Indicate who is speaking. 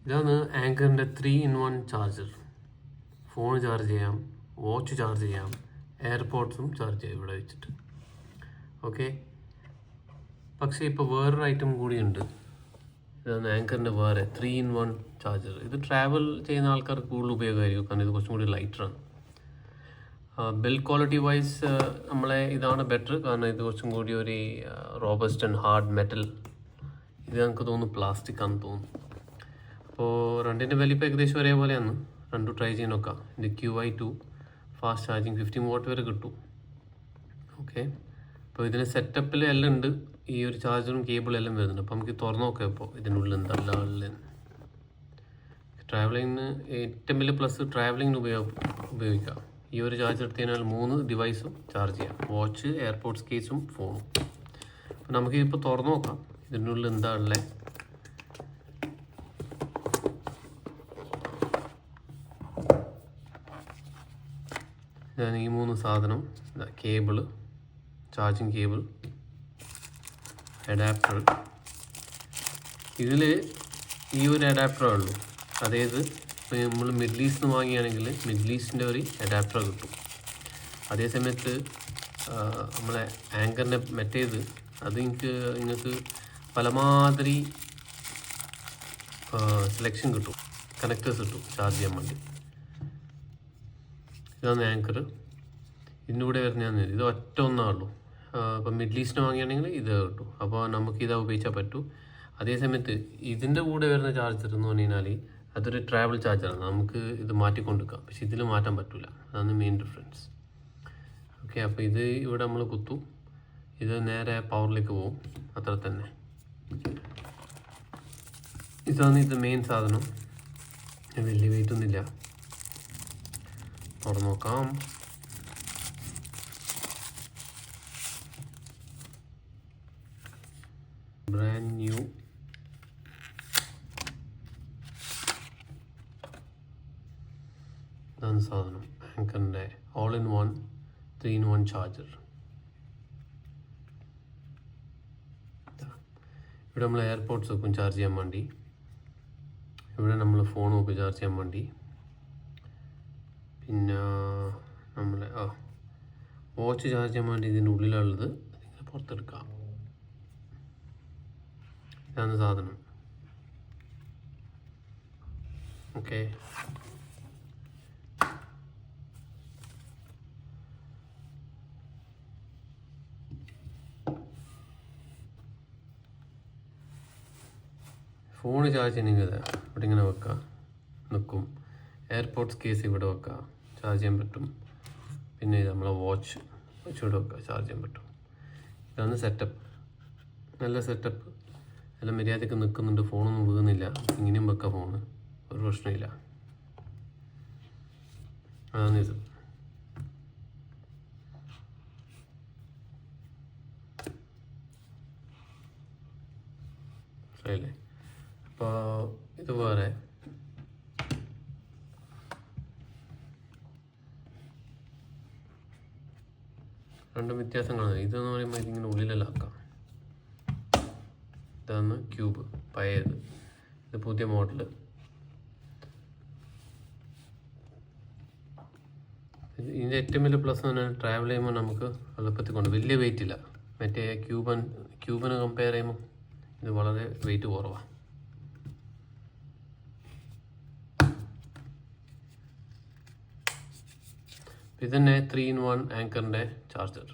Speaker 1: ഇതാണ് ആങ്കറിൻ്റെ 3-in-1 charger. Phone charge ചെയ്യാം, watch charge ചെയ്യാം, എയർപോഡ്സും ചാർജ് ചെയ്യാം ഇവിടെ വെച്ചിട്ട്. ഓക്കെ, പക്ഷേ ഇപ്പോൾ വേറൊരു ഐറ്റം കൂടിയുണ്ട്. ഇതാണ് ആങ്കറിൻ്റെ വേറെ 3-in-1 ചാർജർ. ഇത് ട്രാവൽ ചെയ്യുന്ന ആൾക്കാർക്ക് കൂടുതൽ ഉപയോഗമായിരിക്കും, കാരണം ഇത് കുറച്ചും കൂടി ലൈറ്ററാണ്. ബിൽഡ് ക്വാളിറ്റി വൈസ് നമ്മളെ ഇതാണ് ബെറ്റർ, കാരണം ഇത് കുറച്ചും കൂടി ഒരു റോബസ്റ്റ് ആൻഡ് ഹാർഡ് മെറ്റൽ. ഇത് നമുക്ക് തോന്നുന്നു പ്ലാസ്റ്റിക് ആണെന്ന് തോന്നുന്നു. അപ്പോൾ രണ്ടിൻ്റെ വലിപ്പം ഏകദേശം ഒരേപോലെയാണ്. രണ്ടും ട്രൈ ചെയ്യാൻ നോക്കാം. ഇത് QI2 ഫാസ്റ്റ് ചാർജിങ് 15 വാട്ട് വരെ കിട്ടും. ഓക്കെ, അപ്പോൾ ഇതിന് സെറ്റപ്പിൽ എല്ലാം ഉണ്ട്. ഈ ഒരു ചാർജറും കേബിളും എല്ലാം വരുന്നുണ്ട്. അപ്പോൾ നമുക്ക് തുറന്നു നോക്കാം ഇപ്പോൾ ഇതിനുള്ളിൽ എന്താ ഉള്ളത്. ട്രാവലിങ്ങിന് ഏറ്റവും വലിയ പ്ലസ് ട്രാവലിങ്ങിന് ഉപയോഗിക്കാം. ഈ ഒരു ചാർജർ എടുത്തു കഴിഞ്ഞാൽ 3 ഡിവൈസും ചാർജ് ചെയ്യാം, വാച്ച്, എയർപോഡ്സ് കേസും ഫോണും. അപ്പോൾ നമുക്കിപ്പോൾ തുറന്നു നോക്കാം ഇതിനുള്ളിൽ എന്താ ഉള്ളത്. ഞാൻ ഈ 3 സാധനം, കേബിള്, ചാർജിങ് കേബിൾ, അഡാപ്റ്റർ. ഇതിൽ ഈ ഒരു അഡാപ്റ്ററേ ഉള്ളൂ. അതായത് ഇപ്പോൾ നമ്മൾ മിഡിൽ ഈസ്റ്റിൽ നിന്ന് വാങ്ങിയാണെങ്കിൽ മിഡിൽ ഈസ്റ്റിൻ്റെ ഒരു അഡാപ്റ്റർ കിട്ടും. അതേസമയത്ത് നമ്മളെ ആങ്കറിൻ്റെ മറ്റേത് അത് നിങ്ങൾക്ക് പലമാതിരി സെലക്ഷൻ കിട്ടും, കണക്റ്റേഴ്സ് കിട്ടും ചാർജ് ചെയ്യാൻ വേണ്ടി. ഇതാണ് ആങ്കർ. ഇതിൻ്റെ കൂടെ വരുന്നതാണ് ഇത് ഒറ്റ ഒന്നാണുള്ളൂ. ഇപ്പം മിഡിൽ ഈസ്റ്റിന് വാങ്ങിയാണെങ്കിൽ ഇത് കിട്ടും. അപ്പോൾ നമുക്ക് ഇതാ ഉപയോഗിച്ചാൽ പറ്റൂ. അതേസമയത്ത് ഇതിൻ്റെ കൂടെ വരുന്ന ചാർജർ എന്ന് പറഞ്ഞു കഴിഞ്ഞാൽ അതൊരു ട്രാവൽ ചാർജറാണ്. നമുക്ക് ഇത് മാറ്റിക്കൊണ്ടിരിക്കാം, പക്ഷെ ഇതിൽ മാറ്റാൻ പറ്റില്ല. അതാണ് മെയിൻ ഡിഫറൻസ്. ഓക്കെ, അപ്പോൾ ഇത് ഇവിടെ നമ്മൾ കുത്തും, ഇത് നേരെ പവറിലേക്ക് പോകും, അത്ര തന്നെ. ഇതാണ് ഇത് മെയിൻ സാധനം. വലിയ വെയിറ്റ് ഒന്നുമില്ല. തുറന്നു നോക്കാം. Brand new. ഇതാണ് സാധനം, ആങ്കറിൻ്റെ all-in-1 3-in-1 ചാർജർ. ഇവിടെ നമ്മൾ എയർപോഡ്സ് വെക്കും ചാർജ് ചെയ്യാൻ വേണ്ടി. ഇവിടെ നമ്മൾ ഫോൺ വെക്കും ചാർജ് ചെയ്യാൻ വേണ്ടി. പിന്നെ നമ്മൾ വാച്ച് ചാർജ് ചെയ്യാൻ വേണ്ടി ഇതിൻ്റെ ഉള്ളിലുള്ളത് അതിങ്ങനെ പുറത്തെടുക്കാം. ഇതാണ് സാധനം. ഓക്കെ, ഫോൺ ചാർജ് ചെയ്യണമെങ്കിൽ ഇവിടെ ഇങ്ങനെ വെക്കാം, നിൽക്കും. എയർപോഡ്സ് കേസ് ഇവിടെ വെക്കാം, ചാർജ് ചെയ്യാൻ പറ്റും. പിന്നെ നമ്മളെ വാച്ച് ഇവിടെ വെക്കാം, ചാർജ് ചെയ്യാൻ പറ്റും. ഇതാണ് സെറ്റപ്പ്. നല്ല സെറ്റപ്പ്, എല്ലാം മര്യാദയ്ക്ക് നിൽക്കുന്നുണ്ട്. ഫോണൊന്നും വീഴുന്നില്ല. ഇങ്ങനെയും വെക്കാം ഫോണ്, ഒരു പ്രശ്നമില്ല. അതാണിത്. ശരിയല്ലേ? അപ്പോൾ ഇത് വേറെ. രണ്ടും വ്യത്യാസങ്ങളാണ്. ഇതെന്ന് പറയുമ്പോൾ ഇതിങ്ങനെ ഉള്ളിലെല്ലാം ആക്കാം. ഇതാണ് ക്യൂബ്, പഴയത്. ഇത് പുതിയ മോഡല്. ഇതിൻ്റെ ഏറ്റവും വലിയ പ്ലസ് എന്ന് പറഞ്ഞാൽ ട്രാവൽ ചെയ്യുമ്പോൾ നമുക്ക് എളുപ്പത്തിൽ കൊണ്ട് വലിയ വെയിറ്റ് ഇല്ല. മറ്റേ ക്യൂബിന് കമ്പയർ ചെയ്യുമ്പോൾ ഇത് വളരെ വെയിറ്റ് കുറവാണ്. ഇത് തന്നെ 3-in-1 ആങ്കറിൻ്റെ ചാർജർ.